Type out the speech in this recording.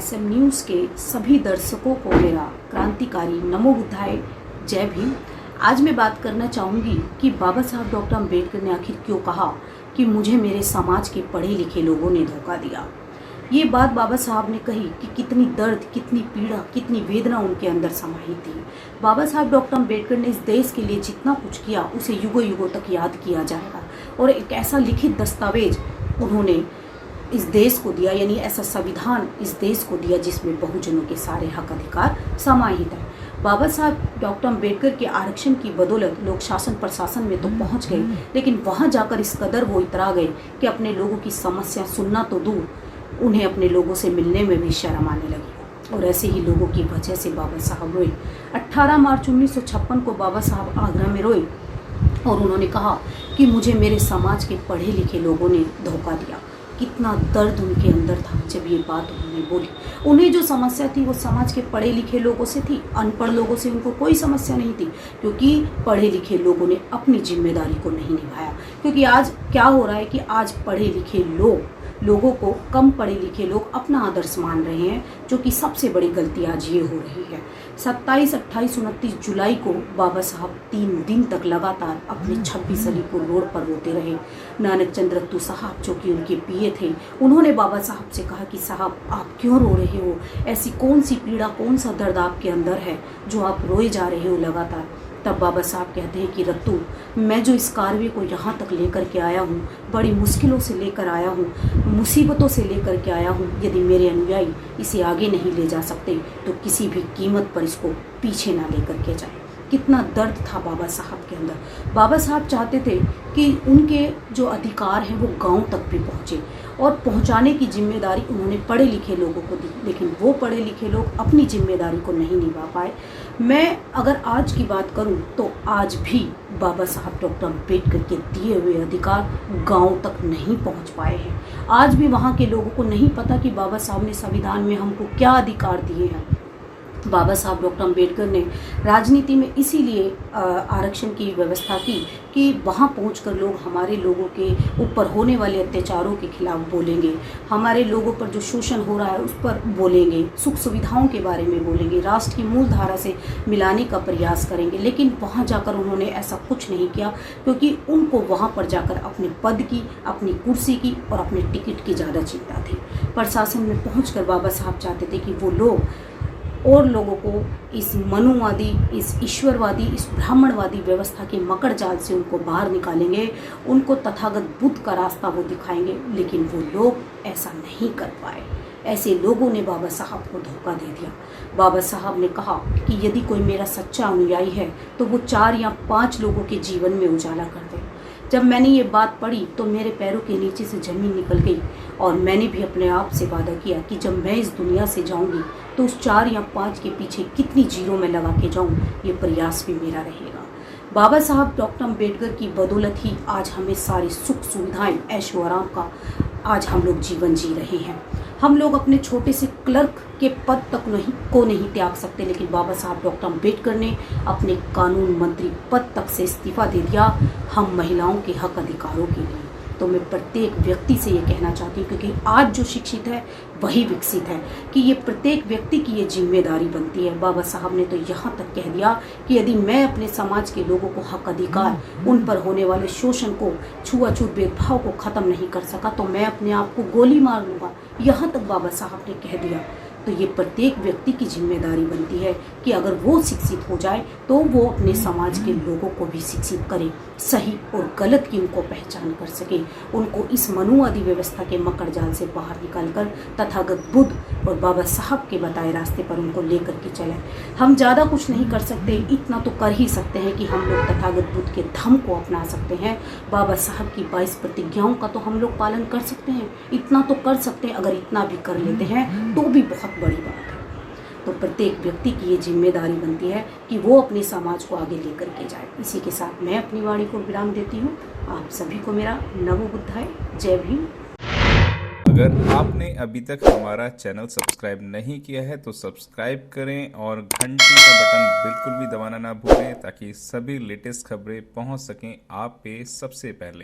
SM news के सभी दर्शकों को मेरा क्रांतिकारी नमो बुद्धाय जय भीम। आज मैं बात करना चाहूँगी कि बाबा साहब डॉक्टर अम्बेडकर ने आखिर क्यों कहा कि मुझे मेरे समाज के पढ़े लिखे लोगों ने धोखा दिया। ये बात बाबा साहब ने कही कि कितनी दर्द, कितनी पीड़ा, कितनी वेदना उनके अंदर समाहित थी। बाबा साहब डॉक्टर अम्बेडकर ने इस देश के लिए जितना कुछ किया उसे युगों युगों तक याद किया जाएगा और एक ऐसा लिखित दस्तावेज उन्होंने इस देश को दिया, यानी ऐसा संविधान इस देश को दिया जिसमें बहुजनों के सारे हक अधिकार समाहित है। बाबा साहब डॉक्टर अम्बेडकर के आरक्षण की बदौलत लोग शासन प्रशासन में तो पहुंच गए, लेकिन वहां जाकर इस कदर वो इतरा गए कि अपने लोगों की समस्या सुनना तो दूर, उन्हें अपने लोगों से मिलने में भी शर्म आने लगी। और ऐसे ही लोगों की वजह से बाबा साहब रोए। 18 मार्च 1956 को बाबा साहब आगरा में रोए और उन्होंने कहा कि मुझे मेरे समाज के पढ़े लिखे लोगों ने धोखा दिया। कितना दर्द उनके अंदर था जब ये बात उन्होंने बोली। उन्हें जो समस्या थी वो समाज के पढ़े लिखे लोगों से थी, अनपढ़ लोगों से उनको कोई समस्या नहीं थी, क्योंकि पढ़े लिखे लोगों ने अपनी जिम्मेदारी को नहीं निभाया। क्योंकि आज क्या हो रहा है कि आज पढ़े लिखे लोगों को कम पढ़े लिखे लोग अपना आदर्श मान रहे हैं, जो कि सबसे बड़ी गलती आज ये हो रही है। 27, 28, 29 जुलाई को बाबा साहब 3 दिन तक लगातार अपने 26 अलीपुर रोड पर रोते रहे। नानक चंद्र रत्तू साहब जो कि उनके पीए थे, उन्होंने बाबा साहब से कहा कि साहब आप क्यों रो रहे हो, ऐसी कौन सी पीड़ा, कौन सा दर्द आपके अंदर है जो आप रोए जा रहे हो लगातार। तब बाबा साहब कहते हैं कि रत्तू, मैं जो इस कार्य को यहाँ तक लेकर के आया हूँ, बड़ी मुश्किलों से लेकर आया हूँ, मुसीबतों से लेकर के आया हूँ, यदि मेरे अनुयायी इसे आगे नहीं ले जा सकते तो किसी भी कीमत पर इसको पीछे ना लेकर के जाए। कितना दर्द था बाबा साहब के अंदर। बाबा साहब चाहते थे कि उनके जो अधिकार हैं वो गांव तक भी पहुँचे और पहुंचाने की जिम्मेदारी उन्होंने पढ़े लिखे लोगों को दी, लेकिन वो पढ़े लिखे लोग अपनी जिम्मेदारी को नहीं निभा पाए। मैं अगर आज की बात करूं तो आज भी बाबा साहब डॉक्टर अम्बेडकर के दिए हुए अधिकार गांव तक नहीं पहुंच पाए हैं। आज भी वहां के लोगों को नहीं पता कि बाबा साहब ने संविधान में हमको क्या अधिकार दिए हैं। बाबा साहब डॉक्टर अम्बेडकर ने राजनीति में इसीलिए आरक्षण की व्यवस्था की कि वहाँ पहुंचकर लोग हमारे लोगों के ऊपर होने वाले अत्याचारों के खिलाफ बोलेंगे, हमारे लोगों पर जो शोषण हो रहा है उस पर बोलेंगे, सुख सुविधाओं के बारे में बोलेंगे, राष्ट्र की मूल धारा से मिलाने का प्रयास करेंगे। लेकिन वहाँ जाकर उन्होंने ऐसा कुछ नहीं किया, क्योंकि उनको वहाँ पर जाकर अपने पद की, अपनी कुर्सी की और अपने टिकट की ज़्यादा चिंता थी। प्रशासन में पहुँच बाबा साहब चाहते थे कि वो लोग और लोगों को इस मनुवादी, इस ईश्वरवादी, इस ब्राह्मणवादी व्यवस्था के मकड़ जाल से उनको बाहर निकालेंगे, उनको तथागत बुद्ध का रास्ता वो दिखाएंगे। लेकिन वो लोग ऐसा नहीं कर पाए। ऐसे लोगों ने बाबा साहब को धोखा दे दिया। बाबा साहब ने कहा कि यदि कोई मेरा सच्चा अनुयायी है तो वो 4 या 5 लोगों के जीवन में उजाला कर दे। जब मैंने ये बात पढ़ी तो मेरे पैरों के नीचे से ज़मीन निकल गई और मैंने भी अपने आप से वादा किया कि जब मैं इस दुनिया से जाऊंगी तो उस 4 या 5 के पीछे कितनी जीरो में लगा के जाऊं, ये प्रयास भी मेरा रहेगा। बाबा साहब डॉक्टर अम्बेडकर की बदौलत ही आज हमें सारी सुख सुविधाएं, ऐशो आराम का आज हम लोग जीवन जी रहे हैं। हम लोग अपने छोटे से क्लर्क के पद तक नहीं त्याग सकते, लेकिन बाबा साहब डॉक्टर अम्बेडकर ने अपने कानून मंत्री पद तक से इस्तीफा दे दिया हम महिलाओं के हक अधिकारों के लिए। तो मैं प्रत्येक व्यक्ति से ये कहना चाहती हूँ, क्योंकि आज जो शिक्षित है वही विकसित है, कि ये प्रत्येक व्यक्ति की ये जिम्मेदारी बनती है। बाबा साहब ने तो यहाँ तक कह दिया कि यदि मैं अपने समाज के लोगों को हक अधिकार, उन पर होने वाले शोषण को, छुआछूत भेदभाव को ख़त्म नहीं कर सका तो मैं अपने आप को गोली मार लूँगा। यहाँ तक बाबा साहब ने कह दिया। तो ये प्रत्येक व्यक्ति की जिम्मेदारी बनती है कि अगर वो शिक्षित हो जाए तो वो अपने समाज के लोगों को भी शिक्षित करे, सही और गलत की उनको पहचान कर सके, उनको इस मनुवादी व्यवस्था के मकड़ जाल से बाहर निकालकर तथागत बुद्ध और बाबा साहब के बताए रास्ते पर उनको लेकर के चले। हम ज़्यादा कुछ नहीं कर सकते, इतना तो कर ही सकते हैं कि हम लोग तथागत बुद्ध के धम्म को अपना सकते हैं। बाबा साहब की 22 प्रतिज्ञाओं का तो हम लोग पालन कर सकते हैं, इतना तो कर सकते हैं। अगर इतना भी कर लेते हैं तो भी बहुत बड़ी बात है। तो प्रत्येक व्यक्ति की ये जिम्मेदारी बनती है कि वो अपने समाज को आगे लेकर के जाए। इसी के साथ मैं अपनी वाणी को विराम देती हूँ। आप सभी को मेरा नमो बुद्धाय जय भीम। अगर आपने अभी तक हमारा चैनल सब्सक्राइब नहीं किया है तो सब्सक्राइब करें और घंटी का बटन बिल्कुल भी दबाना ना भूलें, ताकि सभी लेटेस्ट खबरें पहुंच सकें आप पे सबसे पहले।